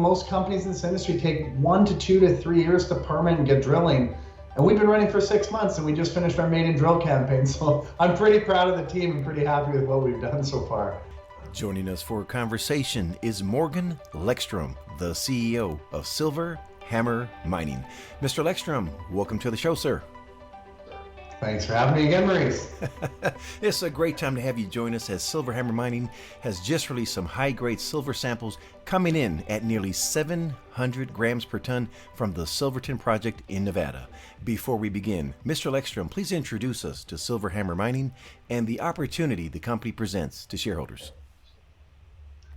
most companies in this industry take 1 to 2 to 3 years to permit and get drilling. And we've been running for 6 months, and we just finished our maiden drill campaign. So I'm pretty proud of the team and pretty happy with what we've done so far. Joining us for a conversation is Morgan Lekstrom, the CEO of Silver HAMR Mining. Mr. Lekstrom, welcome to the show, sir. Thanks for having me again, Maurice. It's a great time to have you join us as Silver HAMR Mining has just released some high-grade silver samples coming in at nearly 700 grams per ton from the Silverton project in Nevada. Before we begin, Mr. Lekstrom, please introduce us to Silver HAMR Mining and the opportunity the company presents to shareholders.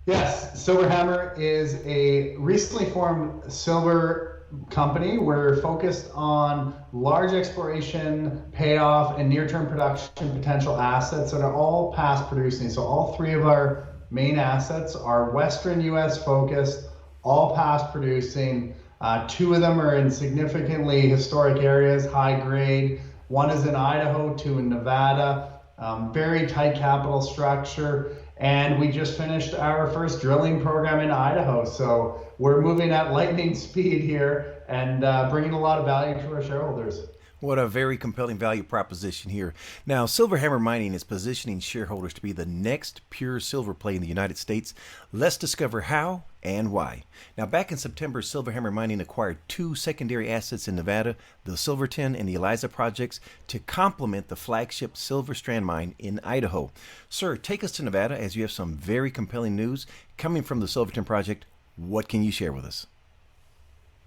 Yes, Silver HAMR is a recently formed silver company. We're focused on large exploration, payoff, and near-term production potential assets that are all past producing. So all three of our main assets are Western U.S. focused, all past producing. Two of them are in significantly historic areas, high grade. One is in Idaho, two in Nevada. Very tight capital structure. And we just finished our first drilling program in Idaho. So we're moving at lightning speed here and bringing a lot of value to our shareholders. What a very compelling value proposition here. Now, Silver HAMR Mining is positioning shareholders to be the next pure silver play in the United States. Let's discover how and why. Now, back in September, Silver HAMR Mining acquired two secondary assets in Nevada, the Silverton and the Eliza projects, to complement the flagship Silver Strand Mine in Idaho. Sir, take us to Nevada as you have some very compelling news coming from the Silverton project. What can you share with us?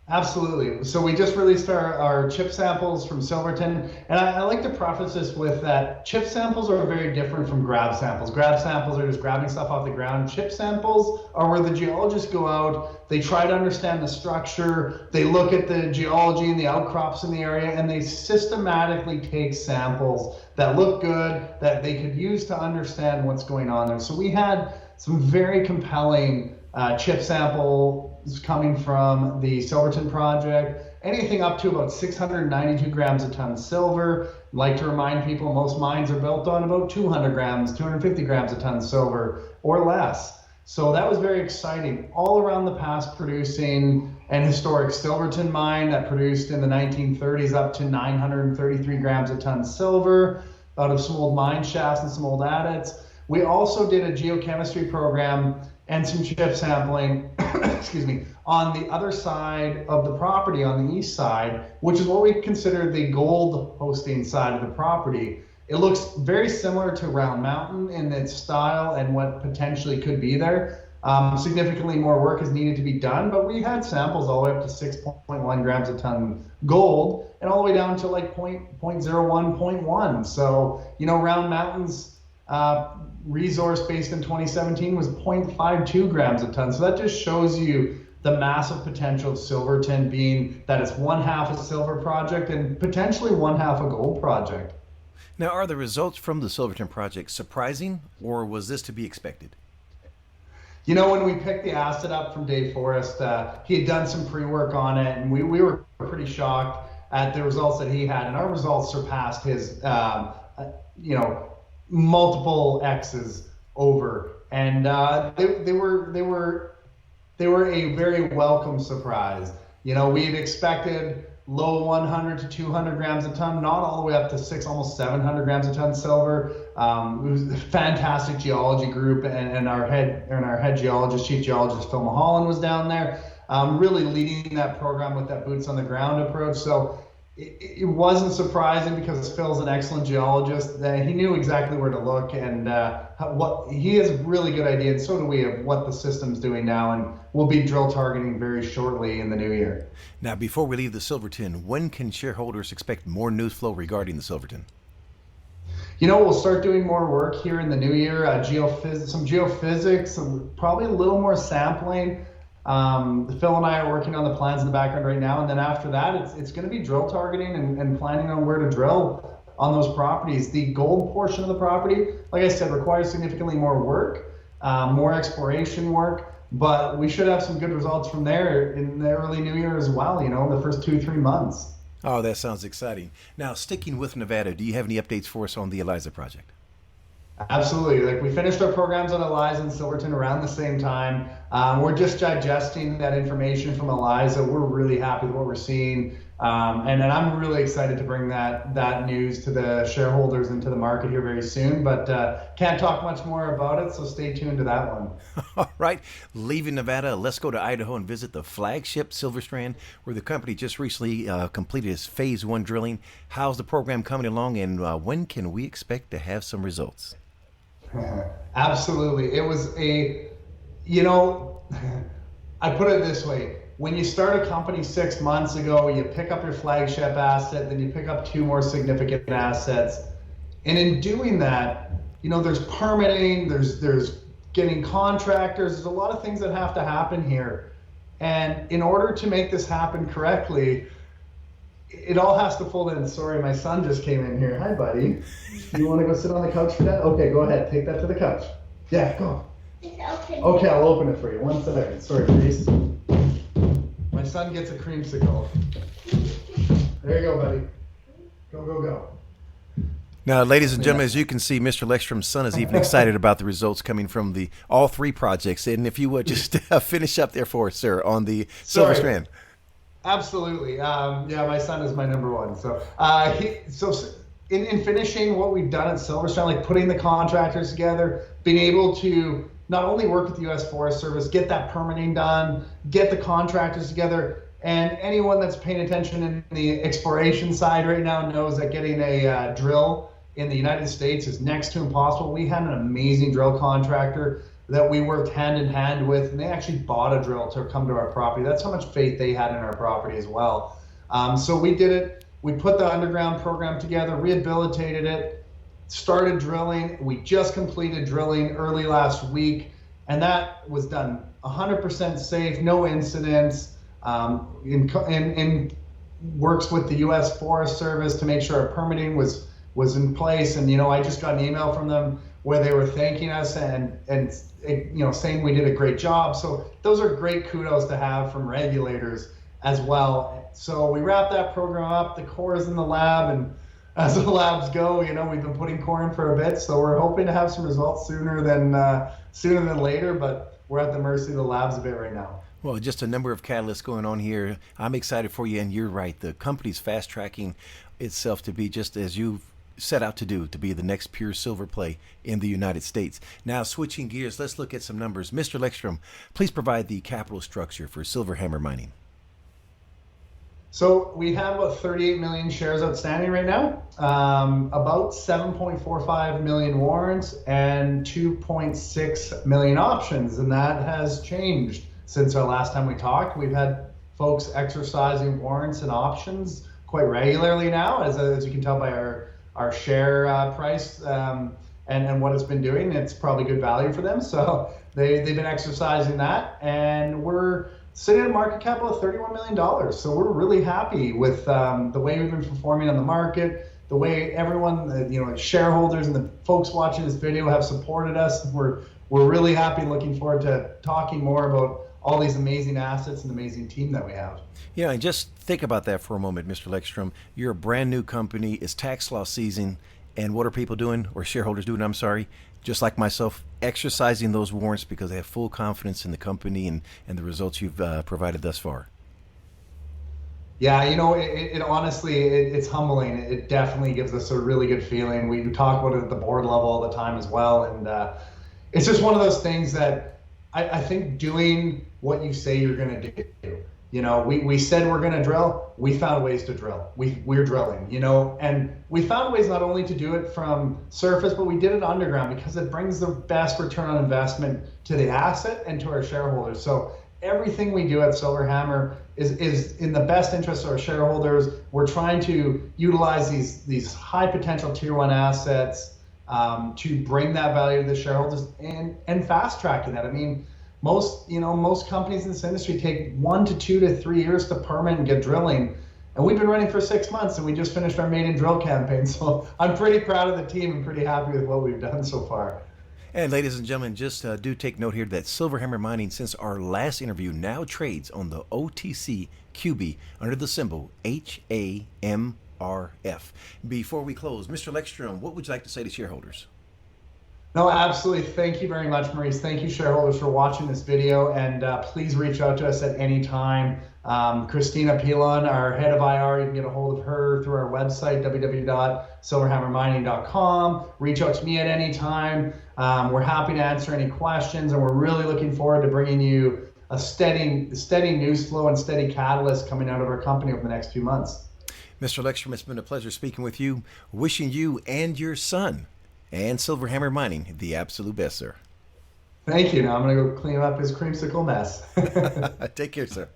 Absolutely. So we just released our chip samples from Silverton, and I like to preface this with that chip samples are very different from grab samples. Grab samples are just grabbing stuff off the ground. Chip samples are where the geologists go out, they try to understand the structure, they look at the geology and the outcrops in the area, and they systematically take samples that look good, that they could use to understand what's going on there. So we had some very compelling chip samples coming from the Silverton project, anything up to about 692 grams a ton silver. I'd like to remind people most mines are built on about 200 grams, 250 grams a ton silver or less. So that was very exciting. All around the past producing and historic Silverton mine that produced in the 1930s up to 933 grams a ton silver out of some old mine shafts and some old adits. We also did a geochemistry program and some chip sampling, excuse me, on the other side of the property, on the east side, which is what we consider the gold hosting side of the property. It looks very similar to Round Mountain in its style and what potentially could be there. Significantly more work is needed to be done, but we had samples all the way up to 6.1 grams a ton gold and all the way down to like 0.01, 0.1. So, Round Mountain's resource based in 2017 was 0.52 grams a ton. So that just shows you the massive potential of Silverton, being that it's one half a silver project and potentially one half a gold project. Now, are the results from the Silverton project surprising, or was this to be expected? When we picked the asset up from Dave Forrest, he had done some pre-work on it, and we were pretty shocked at the results that he had, and our results surpassed his, multiple X's over, and they were a very welcome surprise. We had expected low 100 to 200 grams a ton, not all the way up to almost 700 grams a ton silver. It was a fantastic geology group, and our head geologist, chief geologist Phil Mulholland, was down there, really leading that program with that boots on the ground approach. So it wasn't surprising because Phil's an excellent geologist. He knew exactly where to look, and he has a really good idea, and so do we, of what the system's doing now, and we'll be drill targeting very shortly in the new year. Now, before we leave the Silverton, when can shareholders expect more news flow regarding the Silverton? We'll start doing more work here in the new year, some geophysics, probably a little more sampling. Phil and I are working on the plans in the background right now, and then after that, it's going to be drill targeting and planning on where to drill on those properties. The gold portion of the property, like I said, requires significantly more work, more exploration work, but we should have some good results from there in the early new year as well, the first 2-3 months. Oh, that sounds exciting. Now, sticking with Nevada, do you have any updates for us on the Eliza project? Absolutely. We finished our programs on Eliza and Silverton around the same time. We're just digesting that information from Eliza. We're really happy with what we're seeing. And I'm really excited to bring that news to the shareholders and to the market here very soon, but can't talk much more about it, so stay tuned to that one. All right, leaving Nevada, let's go to Idaho and visit the flagship Silver Strand, where the company just recently completed its phase 1 drilling. How's the program coming along, and when can we expect to have some results? Absolutely. It was I put it this way. When you start a company 6 months ago, you pick up your flagship asset, then you pick up 2 more significant assets. And in doing that, there's permitting, there's getting contractors, there's a lot of things that have to happen here. And in order to make this happen correctly, it all has to fold in. Sorry, my son just came in here. Hi, buddy. You want to go sit on the couch for that? Okay, go ahead. Take that to the couch. Yeah, go. Okay, I'll open it for you. 1 second. Sorry, please. My son gets a creamsicle. There you go, buddy. Go. Now, ladies and gentlemen, as you can see, Mr. Lekstrom's son is even excited about the results coming from all 3 projects. And if you would just finish up there for us, sir, on the Silver Strand. Absolutely. My son is my number one. So, in finishing what we've done at Silver Strand, like putting the contractors together, being able to not only work with the U.S. Forest Service, get that permitting done, get the contractors together, and anyone that's paying attention in the exploration side right now knows that getting a drill in the United States is next to impossible. We had an amazing drill contractor that we worked hand in hand with, and they actually bought a drill to come to our property. That's how much faith they had in our property as well. So we did it. We put the underground program together, rehabilitated it, started drilling. We just completed drilling early last week, and that was done 100% safe, no incidents. In works with the U.S. Forest Service to make sure our permitting was in place. And I just got an email from them where they were thanking us and saying we did a great job. So those are great kudos to have from regulators as well. So we wrapped that program up. The Coeur is in the lab, and as the labs go, we've been putting Coeur in for a bit. So we're hoping to have some results sooner than later, but we're at the mercy of the labs a bit right now. Well, just a number of catalysts going on here. I'm excited for you, and you're right. The company's fast-tracking itself to be just as you've set out to do, to be the next pure silver play in the United States. Now, switching gears, let's look at some numbers. Mr. Lekstrom, please provide the capital structure for Silver HAMR Mining. So we have about 38 million shares outstanding right now, about 7.45 million warrants, and 2.6 million options, and that has changed since our last time we talked. We've had folks exercising warrants and options quite regularly now, as you can tell by our share price and what it's been doing. It's probably good value for them. So they've been exercising that, and we're sitting at a market cap of $31 million. So we're really happy with the way we've been performing on the market, the way everyone, shareholders and the folks watching this video have supported us. We're really happy and looking forward to talking more about all these amazing assets and amazing team that we have. Yeah, and just think about that for a moment, Mr. Lekstrom. You're a brand new company. It's tax law season. And what are people doing, or shareholders doing, I'm sorry, just like myself, exercising those warrants because they have full confidence in the company and the results you've provided thus far? Yeah, it honestly, it's humbling. It definitely gives us a really good feeling. We talk about it at the board level all the time as well. And it's just one of those things that I think doing what you say you're going to do. We said we're going to drill. We found ways to drill. We're drilling, and we found ways not only to do it from surface, but we did it underground because it brings the best return on investment to the asset and to our shareholders. So everything we do at Silver HAMR is in the best interest of our shareholders. We're trying to utilize these high potential tier 1 assets to bring that value to the shareholders and fast tracking that. I mean, most companies in this industry take 1 to 2 to 3 years to permit and get drilling, and we've been running for 6 months, and we just finished our maiden drill campaign. So I'm pretty proud of the team and pretty happy with what we've done so far. And ladies and gentlemen, just do take note here that Silver HAMR Mining, since our last interview, now trades on the OTCQX under the symbol HAMRF. Before we close, Mr. Lekstrom, what would you like to say to shareholders? No, absolutely. Thank you very much, Maurice. Thank you, shareholders, for watching this video. And please reach out to us at any time. Christina Pilon, our head of IR, you can get a hold of her through our website, www.silverhammermining.com. Reach out to me at any time. We're happy to answer any questions, and we're really looking forward to bringing you a steady news flow and steady catalyst coming out of our company over the next few months. Mr. Lekstrom, it's been a pleasure speaking with you. Wishing you and your son and Silver Hammer Mining the absolute best, sir. Thank you. Now I'm going to go clean up his creamsicle mess. Take care, sir.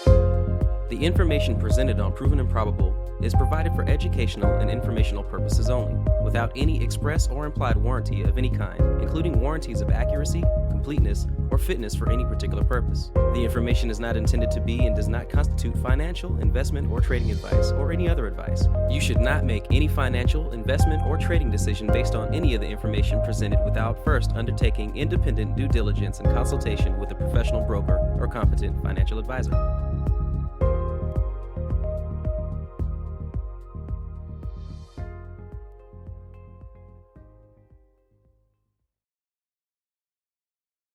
The information presented on Proven and Probable is provided for educational and informational purposes only, without any express or implied warranty of any kind, including warranties of accuracy, completeness, or fitness for any particular purpose. The information is not intended to be and does not constitute financial, investment, or trading advice, or any other advice. You should not make any financial, investment, or trading decision based on any of the information presented without first undertaking independent due diligence and consultation with a professional broker or competent financial advisor.